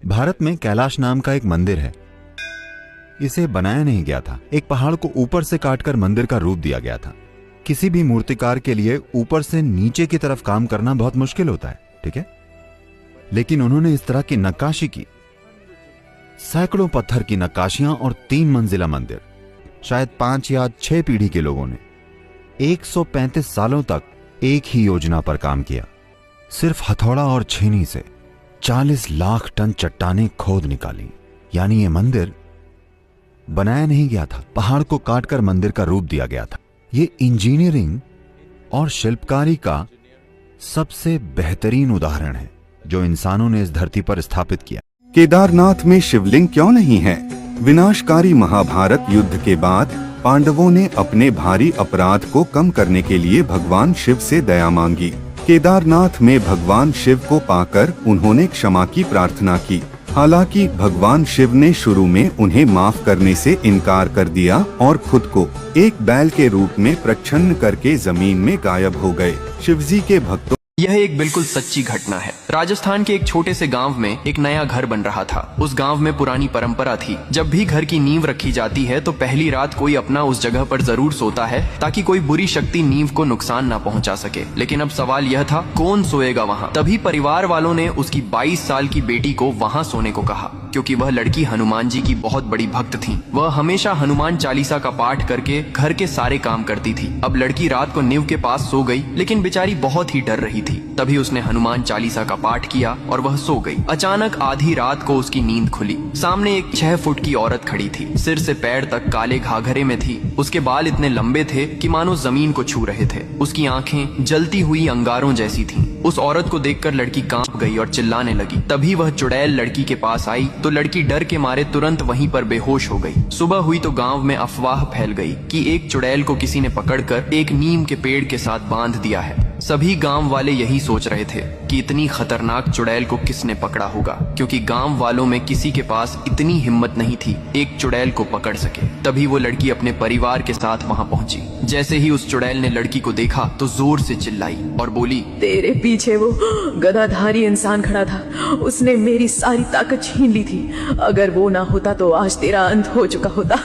भारत में कैलाश नाम का एक मंदिर है। इसे बनाया नहीं गया था, एक पहाड़ को ऊपर से काटकर मंदिर का रूप दिया गया था। किसी भी मूर्तिकार के लिए ऊपर से नीचे की तरफ काम करना बहुत मुश्किल होता है, ठीक है? लेकिन उन्होंने इस तरह की नक्काशी की, सैकड़ों पत्थर की नक्काशियां और 3 मंजिला मंदिर। शायद 5 या 6 पीढ़ी के लोगों ने 135 सालों तक एक ही योजना पर काम किया। सिर्फ हथौड़ा और छेनी से 40 लाख टन चट्टानें खोद निकाली। यानी ये मंदिर बनाया नहीं गया था, पहाड़ को काटकर मंदिर का रूप दिया गया था। ये इंजीनियरिंग और शिल्पकारी का सबसे बेहतरीन उदाहरण है जो इंसानों ने इस धरती पर स्थापित किया। केदारनाथ में शिवलिंग क्यों नहीं है? विनाशकारी महाभारत युद्ध के बाद पांडवों ने अपने भारी अपराध को कम करने के लिए भगवान शिव से दया मांगी। केदारनाथ में भगवान शिव को पाकर उन्होंने क्षमा की प्रार्थना की। हालांकि भगवान शिव ने शुरू में उन्हें माफ करने से इनकार कर दिया और खुद को एक बैल के रूप में प्रच्छन्न करके जमीन में गायब हो गए। शिवजी के भक्तों यह एक बिल्कुल सच्ची घटना है। राजस्थान के एक छोटे से गांव में एक नया घर बन रहा था। उस गांव में पुरानी परंपरा थी, जब भी घर की नींव रखी जाती है तो पहली रात कोई अपना उस जगह पर जरूर सोता है ताकि कोई बुरी शक्ति नींव को नुकसान ना पहुंचा सके। लेकिन अब सवाल यह था, कौन सोएगा वहां? तभी परिवार वालों ने उसकी 22 साल की बेटी को वहां सोने को कहा, क्योंकि वह लड़की हनुमान जी की बहुत बड़ी भक्त थी। वह हमेशा हनुमान चालीसा का पाठ करके घर के सारे काम करती थी। अब लड़की रात को नींव के पास सो गई, लेकिन बेचारी बहुत ही डर रही थी। तभी उसने हनुमान चालीसा का पाठ किया और वह सो गई। अचानक आधी रात को उसकी नींद खुली। सामने एक 6 फुट की औरत खड़ी थी, सिर से पैर तक काले घाघरे में थी। उसके बाल इतने लंबे थे कि मानो जमीन को छू रहे थे। उसकी आंखें जलती हुई अंगारों जैसी थीं। उस औरत को देखकर लड़की कांप गई और चिल्लाने लगी। तभी वह चुड़ैल लड़की के पास आई तो लड़की डर के मारे तुरंत वहीं पर बेहोश हो गई। सुबह हुई तो गांव में अफवाह फैल गई कि एक चुड़ैल को किसी ने पकड़कर एक नीम के पेड़ के साथ बांध दिया है। सभी गांव वाले यही सोच रहे थे कि इतनी खतरनाक चुड़ैल को किसने पकड़ा होगा, क्योंकि गांव वालों में किसी के पास इतनी हिम्मत नहीं थी एक चुड़ैल को पकड़ सके। तभी वो लड़की अपने परिवार के साथ वहां पहुंची। जैसे ही उस चुड़ैल ने लड़की को देखा तो जोर से चिल्लाई और बोली, तेरे पीछे वो गदाधारी इंसान खड़ा था, उसने मेरी सारी ताकत छीन ली थी। अगर वो ना होता तो आज तेरा अंत हो चुका होता।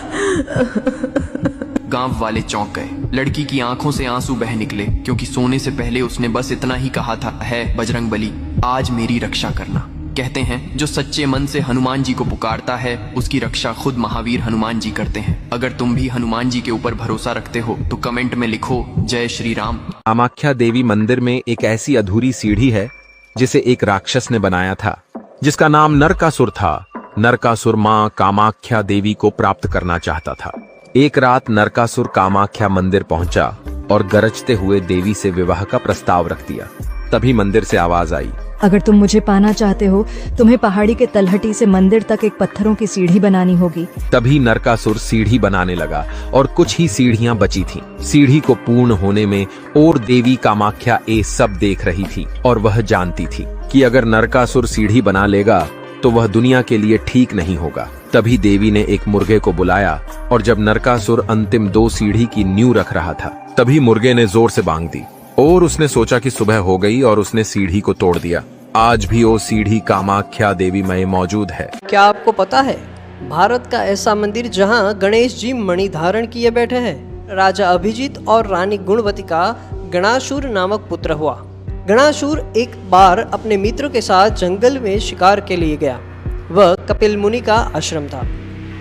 गांव वाले चौंक गए। लड़की की आंखों से आंसू बह निकले, क्योंकि सोने से पहले उसने बस इतना ही कहा था, है बजरंग बली, आज मेरी रक्षा करना। कहते हैं जो सच्चे मन से हनुमान जी को पुकारता है उसकी रक्षा खुद महावीर हनुमान जी करते हैं। अगर तुम भी हनुमान जी के ऊपर भरोसा रखते हो तो कमेंट में लिखो जय श्री राम। कामाख्या देवी मंदिर में एक ऐसी अधूरी सीढ़ी है जिसे एक राक्षस ने बनाया था, जिसका नाम नरकासुर था। नरकासुर माँ कामाख्या देवी को प्राप्त करना चाहता था। एक रात नरकासुर कामाख्या मंदिर पहुंचा और गरजते हुए देवी से विवाह का प्रस्ताव रख दिया। तभी मंदिर से आवाज आई, अगर तुम मुझे पाना चाहते हो तुम्हें पहाड़ी के तलहटी से मंदिर तक एक पत्थरों की सीढ़ी बनानी होगी। तभी नरकासुर सीढ़ी बनाने लगा और कुछ ही सीढ़ियां बची थीं। सीढ़ी को पूर्ण होने में और देवी कामाख्या ये सब देख रही थी और वह जानती थी कि अगर नरकासुर सीढ़ी बना लेगा तो वह दुनिया के लिए ठीक नहीं होगा। तभी देवी ने एक मुर्गे को बुलाया और जब नरकासुर अंतिम 2 सीढ़ी की नींव रख रहा था तभी मुर्गे ने जोर से बांग दी और उसने सोचा कि सुबह हो गई और उसने सीढ़ी को तोड़ दिया। आज भी वो सीढ़ी कामाख्या देवी में मौजूद है। क्या आपको पता है भारत का ऐसा मंदिर जहां गणेश जी मणि धारण किए बैठे हैं? राजा अभिजीत और रानी गुणवती का गणासुर नामक पुत्र हुआ। गणासुर एक बार अपने मित्र के साथ जंगल में शिकार के लिए गया। वह कपिल मुनि का आश्रम था।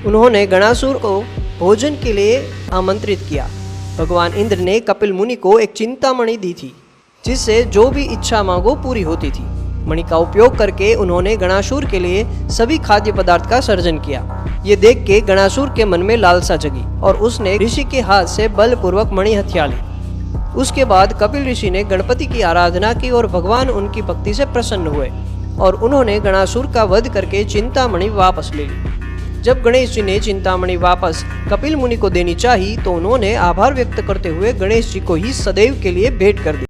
उन्होंने गणासुर को भोजन के लिए आमंत्रित किया। भगवान इंद्र ने कपिल मुनि को एक चिंतामणि दी थी, जिससे जो भी इच्छा मांगो पूरी होती थी। मणि का उपयोग करके उन्होंने गणासुर के लिए सभी खाद्य पदार्थ का सर्जन किया। ये देख के गणासुर के मन में लालसा जगी और उसने ऋषि के हाथ से बलपूर्वक मणि हथिया ली। उसके बाद कपिल ऋषि ने गणपति की आराधना की और भगवान उनकी भक्ति से प्रसन्न हुए और उन्होंने गणासुर का वध करके चिंतामणि वापस ले ली। जब गणेश जी ने चिंतामणि वापस कपिल मुनि को देनी चाही तो उन्होंने आभार व्यक्त करते हुए गणेश जी को ही सदैव के लिए भेंट कर दी।